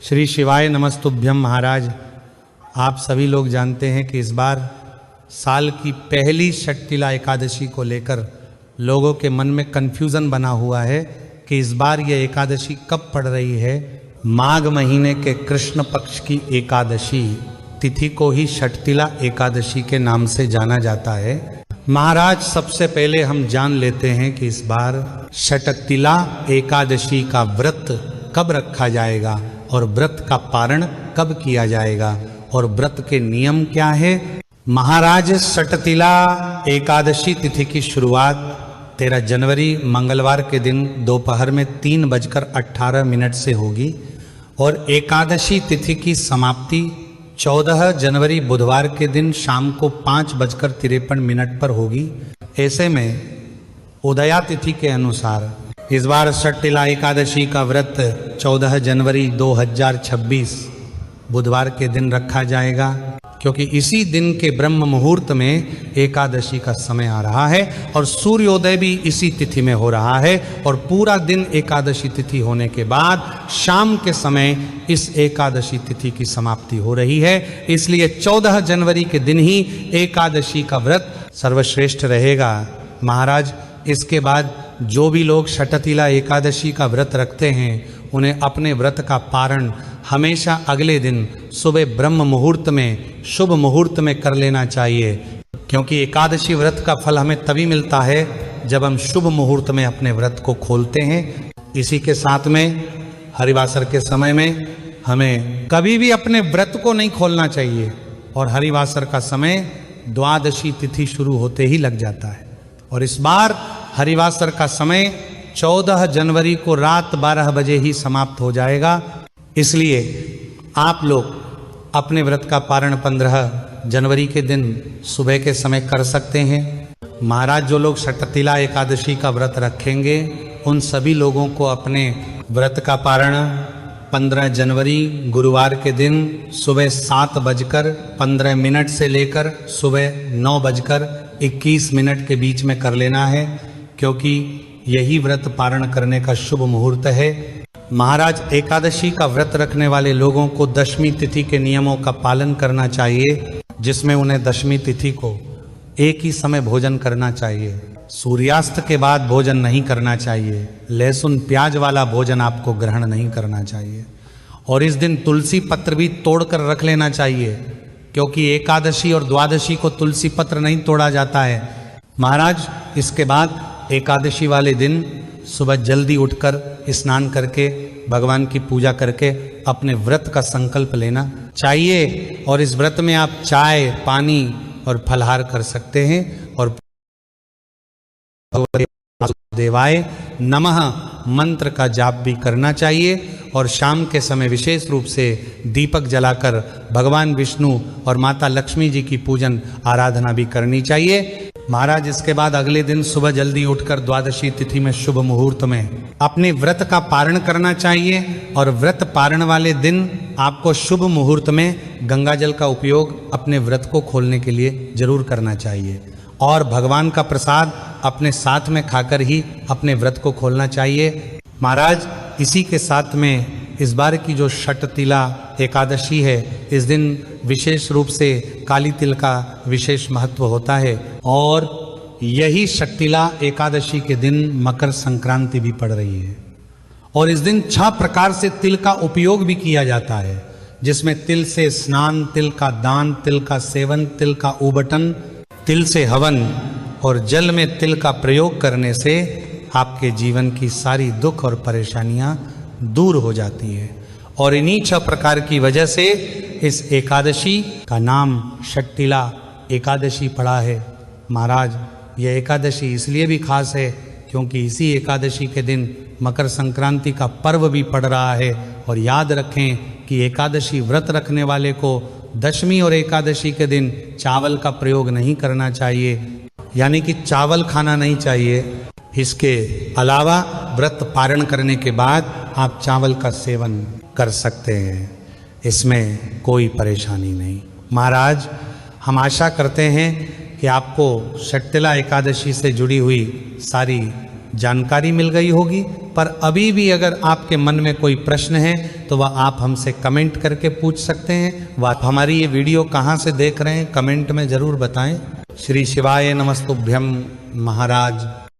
श्री शिवाय नमस्तुभ्यम। महाराज, आप सभी लोग जानते हैं कि इस बार साल की पहली षटतिला एकादशी को लेकर लोगों के मन में कन्फ्यूज़न बना हुआ है कि इस बार ये एकादशी कब पड़ रही है। माघ महीने के कृष्ण पक्ष की एकादशी तिथि को ही षटतिला एकादशी के नाम से जाना जाता है। महाराज, सबसे पहले हम जान लेते हैं कि इस बार षटतिला एकादशी का व्रत कब रखा जाएगा और व्रत का पारण कब किया जाएगा और व्रत के नियम क्या है। महाराज, षटतिला एकादशी तिथि की शुरुआत 13 जनवरी मंगलवार के दिन दोपहर में 3:18 से होगी और एकादशी तिथि की समाप्ति 14 जनवरी बुधवार के दिन शाम को 5:53 पर होगी। ऐसे में उदया तिथि के अनुसार इस बार षटतिला एकादशी का व्रत 14 जनवरी 2026 बुधवार के दिन रखा जाएगा, क्योंकि इसी दिन के ब्रह्म मुहूर्त में एकादशी का समय आ रहा है और सूर्योदय भी इसी तिथि में हो रहा है और पूरा दिन एकादशी तिथि होने के बाद शाम के समय इस एकादशी तिथि की समाप्ति हो रही है। इसलिए 14 जनवरी के दिन ही एकादशी का व्रत सर्वश्रेष्ठ रहेगा। महाराज, इसके बाद जो भी लोग षटतिला एकादशी का व्रत रखते हैं उन्हें अपने व्रत का पारण हमेशा अगले दिन सुबह ब्रह्म मुहूर्त में, शुभ मुहूर्त में कर लेना चाहिए, क्योंकि एकादशी व्रत का फल हमें तभी मिलता है जब हम शुभ मुहूर्त में अपने व्रत को खोलते हैं। इसी के साथ में हरिवासर के समय में हमें कभी भी अपने व्रत को नहीं खोलना चाहिए और हरिवासर का समय द्वादशी तिथि शुरू होते ही लग जाता है और इस बार हरिवासर का समय 14 जनवरी को रात 12 बजे ही समाप्त हो जाएगा। इसलिए आप लोग अपने व्रत का पारण 15 जनवरी के दिन सुबह के समय कर सकते हैं। महाराज, जो लोग षटतिला एकादशी का व्रत रखेंगे उन सभी लोगों को अपने व्रत का पारण 15 जनवरी गुरुवार के दिन सुबह 7:15 से लेकर सुबह 9:21 के बीच में कर लेना है, क्योंकि यही व्रत पारण करने का शुभ मुहूर्त है। महाराज, एकादशी का व्रत रखने वाले लोगों को दशमी तिथि के नियमों का पालन करना चाहिए, जिसमें उन्हें दशमी तिथि को एक ही समय भोजन करना चाहिए। सूर्यास्त के बाद भोजन नहीं करना चाहिए। लहसुन प्याज वाला भोजन आपको ग्रहण नहीं करना चाहिए और इस दिन तुलसी पत्र भी तोड़कर रख लेना चाहिए, क्योंकि एकादशी और द्वादशी को तुलसी पत्र नहीं तोड़ा जाता है। महाराज, इसके बाद एकादशी वाले दिन सुबह जल्दी उठकर स्नान करके भगवान की पूजा करके अपने व्रत का संकल्प लेना चाहिए और इस व्रत में आप चाय, पानी और फलहार कर सकते हैं और देवाय नमः मंत्र का जाप भी करना चाहिए और शाम के समय विशेष रूप से दीपक जलाकर भगवान विष्णु और माता लक्ष्मी जी की पूजन आराधना भी करनी चाहिए। महाराज, इसके बाद अगले दिन सुबह जल्दी उठकर द्वादशी तिथि में शुभ मुहूर्त में अपने व्रत का पारण करना चाहिए और व्रत पारण वाले दिन आपको शुभ मुहूर्त में गंगा जल का उपयोग अपने व्रत को खोलने के लिए जरूर करना चाहिए और भगवान का प्रसाद अपने साथ में खाकर ही अपने व्रत को खोलना चाहिए। महाराज, इसी के साथ में इस बार की जो षटतिला एकादशी है, इस दिन विशेष रूप से काली तिल का विशेष महत्व होता है और यही षटतिला एकादशी के दिन मकर संक्रांति भी पड़ रही है और इस दिन 6 प्रकार से तिल का उपयोग भी किया जाता है, जिसमें तिल से स्नान, तिल का दान, तिल का सेवन, तिल का उबटन, तिल से हवन और जल में तिल का प्रयोग करने से आपके जीवन की सारी दुख और परेशानियां दूर हो जाती है और इन्हीं 6 प्रकार की वजह से इस एकादशी का नाम षटतिला एकादशी पड़ा है। महाराज, यह एकादशी इसलिए भी खास है क्योंकि इसी एकादशी के दिन मकर संक्रांति का पर्व भी पड़ रहा है और याद रखें कि एकादशी व्रत रखने वाले को दशमी और एकादशी के दिन चावल का प्रयोग नहीं करना चाहिए, यानी कि चावल खाना नहीं चाहिए। इसके अलावा व्रत पारण करने के बाद आप चावल का सेवन कर सकते हैं, इसमें कोई परेशानी नहीं। महाराज, हम आशा करते हैं कि आपको षटतिला एकादशी से जुड़ी हुई सारी जानकारी मिल गई होगी पर अभी भी अगर आपके मन में कोई प्रश्न है तो वह आप हमसे कमेंट करके पूछ सकते हैं। वह हमारी ये वीडियो कहाँ से देख रहे हैं कमेंट में ज़रूर बताएं। श्री शिवाय नमस्तुभ्यम महाराज।